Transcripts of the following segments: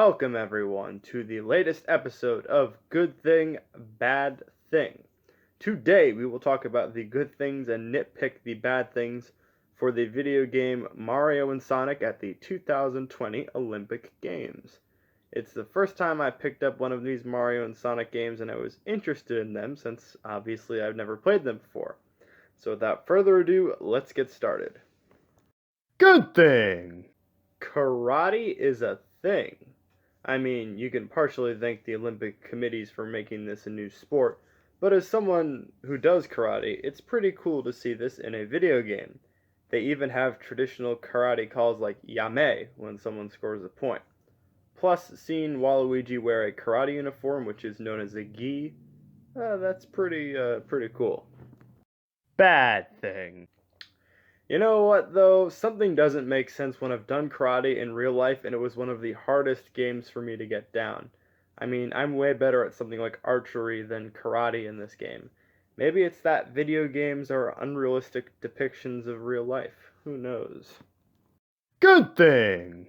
Welcome, everyone, to the latest episode of Good Thing, Bad Thing. Today, we will talk about the good things and nitpick the bad things for the video game Mario and Sonic at the 2020 Olympic Games. It's the first time I picked up one of these Mario and Sonic games, and I was interested in them since, obviously, I've never played them before. So without further ado, let's get started. Good thing! Karate is a thing. I mean, you can partially thank the Olympic committees for making this a new sport, but as someone who does karate, it's pretty cool to see this in a video game. They even have traditional karate calls like yame when someone scores a point. Plus, seeing Waluigi wear a karate uniform, which is known as a gi, that's pretty cool. Bad thing. You know what, though? Something doesn't make sense when I've done karate in real life, and it was one of the hardest games for me to get down. I mean, I'm way better at something like archery than karate in this game. Maybe it's that video games are unrealistic depictions of real life. Who knows? Good thing!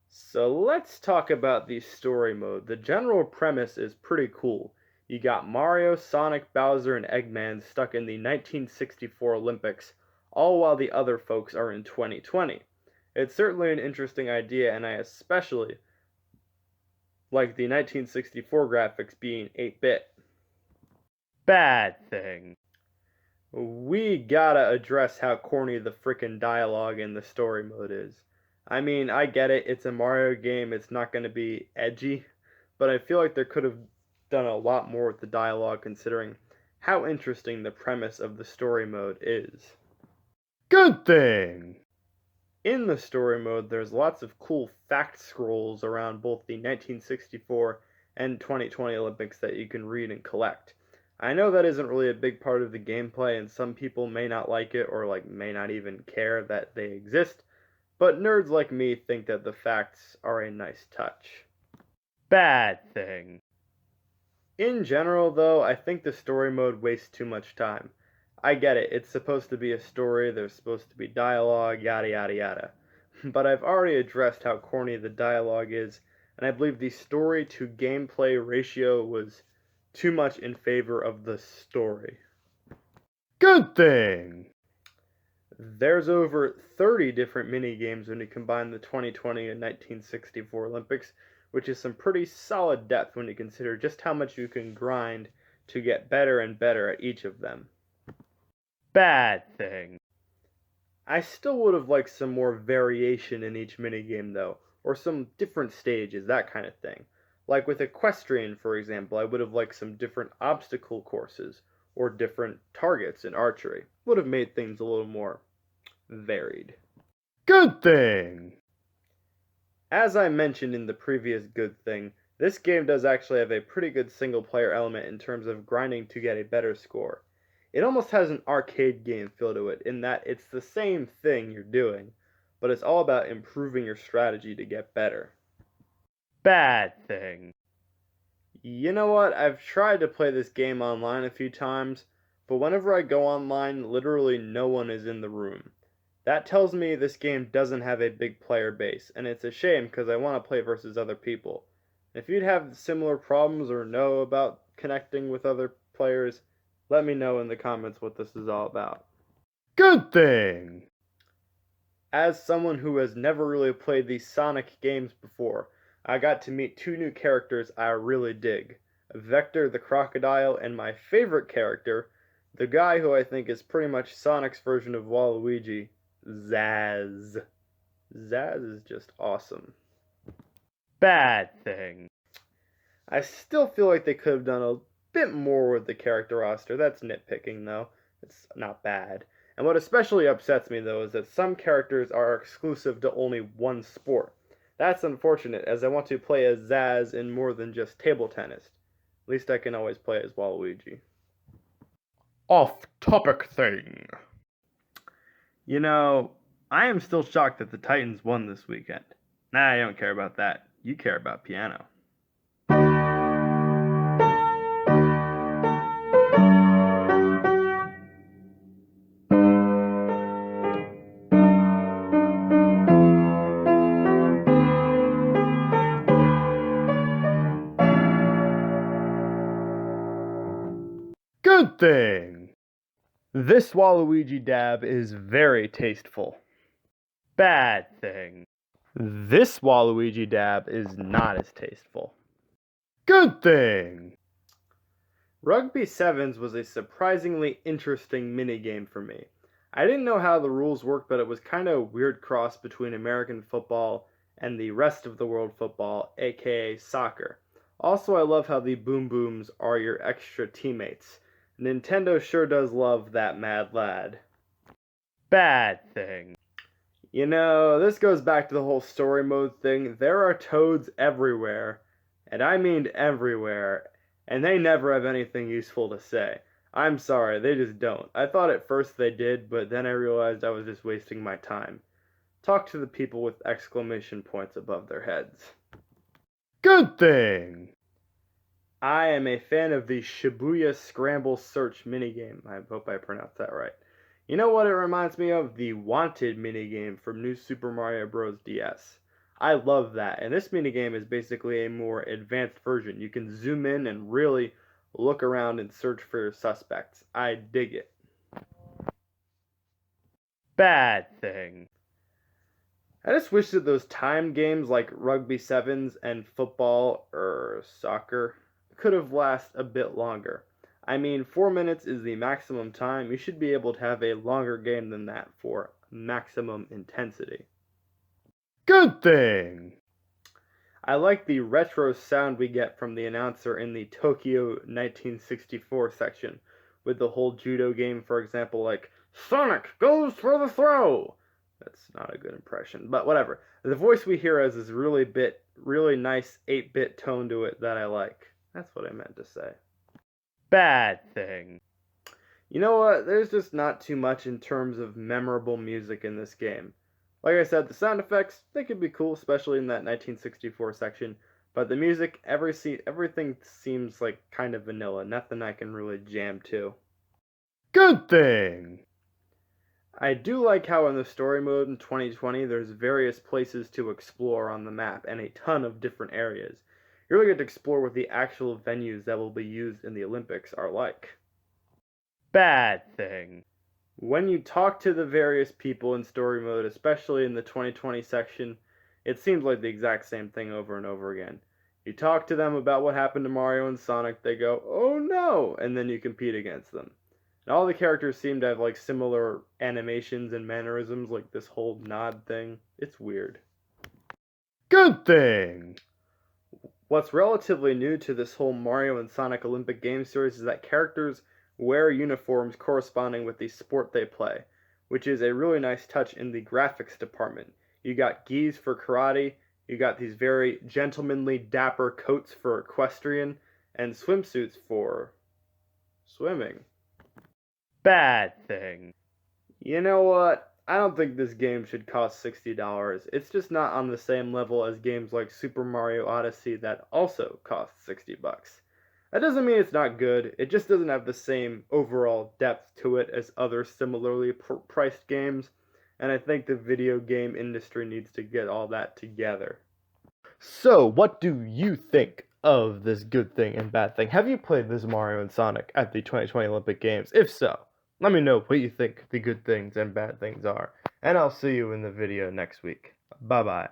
So let's talk about the story mode. The general premise is pretty cool. You got Mario, Sonic, Bowser, and Eggman stuck in the 1964 Olympics, all while the other folks are in 2020. It's certainly an interesting idea, and I especially like the 1964 graphics being 8-bit. Bad thing. We gotta address how corny the frickin' dialogue in the story mode is. I mean, I get it, it's a Mario game, it's not gonna be edgy, but I feel like there could have done a lot more with the dialogue considering how interesting the premise of the story mode is. Good thing! In the story mode, there's lots of cool fact scrolls around both the 1964 and 2020 Olympics that you can read and collect. I know that isn't really a big part of the gameplay, and some people may not like it or may not even care that they exist, but nerds like me think that the facts are a nice touch. Bad thing. In general, though, I think the story mode wastes too much time. I get it, it's supposed to be a story, there's supposed to be dialogue, yada yada yada. But I've already addressed how corny the dialogue is, and I believe the story to gameplay ratio was too much in favor of the story. Good thing! There's over 30 different mini-games when you combine the 2020 and 1964 Olympics, which is some pretty solid depth when you consider just how much you can grind to get better and better at each of them. Bad thing. I still would have liked some more variation in each minigame though, or some different stages, that kind of thing. Like with Equestrian, for example, I would have liked some different obstacle courses, or different targets in archery. Would have made things a little more varied. Good thing! As I mentioned in the previous good thing, this game does actually have a pretty good single player element in terms of grinding to get a better score. It almost has an arcade game feel to it, in that it's the same thing you're doing, but it's all about improving your strategy to get better. Bad thing. You know what, I've tried to play this game online a few times, but whenever I go online, literally no one is in the room. That tells me this game doesn't have a big player base, and it's a shame because I want to play versus other people. If you'd have similar problems or know about connecting with other players, let me know in the comments what this is all about. Good thing! As someone who has never really played these Sonic games before, I got to meet two new characters I really dig. Vector the Crocodile and my favorite character, the guy who I think is pretty much Sonic's version of Waluigi, Zaz. Zaz is just awesome. Bad thing. I still feel like they could have done a bit more with the character roster. That's nitpicking, though. It's not bad. And what especially upsets me, though, is that some characters are exclusive to only one sport. That's unfortunate, as I want to play as Zaz in more than just table tennis. At least I can always play as Waluigi. Off-topic thing. You know, I am still shocked that the Titans won this weekend. Nah, I don't care about that. You care about piano. Good thing! This Waluigi dab is very tasteful. Bad thing. This Waluigi dab is not as tasteful. Good thing! Rugby Sevens was a surprisingly interesting minigame for me. I didn't know how the rules worked, but it was kind of a weird cross between American football and the rest of the world football, aka soccer. Also, I love how the Boom Booms are your extra teammates. Nintendo sure does love that mad lad. Bad thing. You know, this goes back to the whole story mode thing. There are toads everywhere, and I mean everywhere, and they never have anything useful to say. I'm sorry, they just don't. I thought at first they did, but then I realized I was just wasting my time. Talk to the people with exclamation points above their heads. Good thing! I am a fan of the Shibuya Scramble Search minigame. I hope I pronounced that right. You know what it reminds me of? The Wanted minigame from New Super Mario Bros. DS. I love that, and this minigame is basically a more advanced version. You can zoom in and really look around and search for your suspects. I dig it. Bad thing. I just wish that those time games like Rugby Sevens and football or soccer could have lasted a bit longer. I mean, 4 minutes is the maximum time. You should be able to have a longer game than that for maximum intensity. Good thing! I like the retro sound we get from the announcer in the Tokyo 1964 section, with the whole judo game, for example, like, Sonic goes for the throw! That's not a good impression, but whatever. The voice we hear has this really nice 8-bit tone to it that I like. That's what I meant to say. Bad thing. You know what? There's just not too much in terms of memorable music in this game. Like I said, the sound effects, they could be cool, especially in that 1964 section, but the music, everything seems like kind of vanilla, nothing I can really jam to. Good thing! I do like how in the story mode in 2020, there's various places to explore on the map, and a ton of different areas. You really get to explore what the actual venues that will be used in the Olympics are like. Bad thing. When you talk to the various people in story mode, especially in the 2020 section, it seems like the exact same thing over and over again. You talk to them about what happened to Mario and Sonic, they go, "Oh no," and then you compete against them. And all the characters seem to have like similar animations and mannerisms, like this whole nod thing. It's weird. Good thing! What's relatively new to this whole Mario and Sonic Olympic Games series is that characters wear uniforms corresponding with the sport they play, which is a really nice touch in the graphics department. You got gis for karate, you got these very gentlemanly dapper coats for equestrian, and swimsuits for swimming. Bad thing. You know what? I don't think this game should cost $60. It's just not on the same level as games like Super Mario Odyssey that also cost $60. That doesn't mean it's not good, it just doesn't have the same overall depth to it as other similarly priced games, and I think the video game industry needs to get all that together. So, what do you think of this good thing and bad thing? Have you played this Mario and Sonic at the 2020 Olympic Games? If so, let me know what you think the good things and bad things are, and I'll see you in the video next week. Bye-bye.